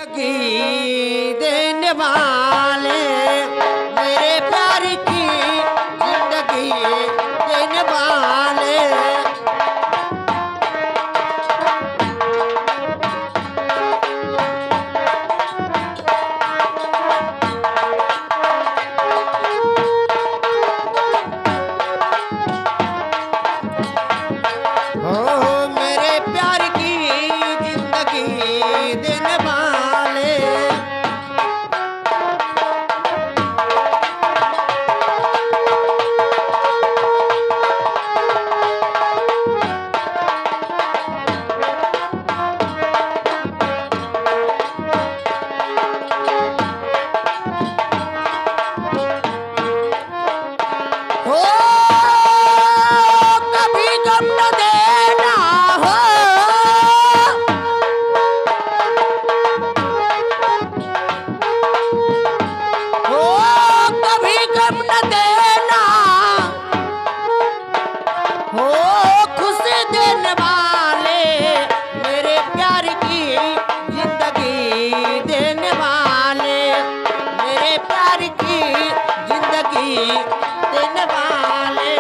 जिंदगी देने वाले मेरे प्यार की जिंदगी देने वाले। ओ मेरे प्यार की जिंदगी देने वाले। हो कभी गम न देना हो, हो कभी गम न देना, हो खुशी देने वाले मेरे प्यार की जिंदगी देने वाले मेरे प्यार की जिंदगी देने वाले।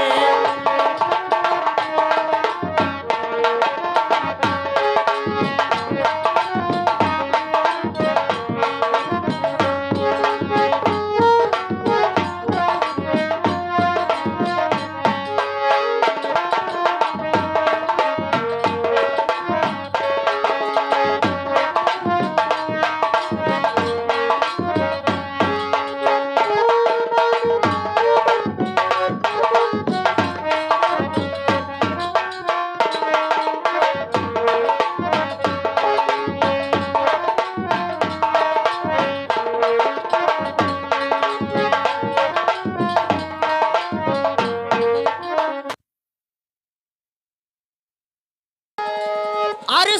अरे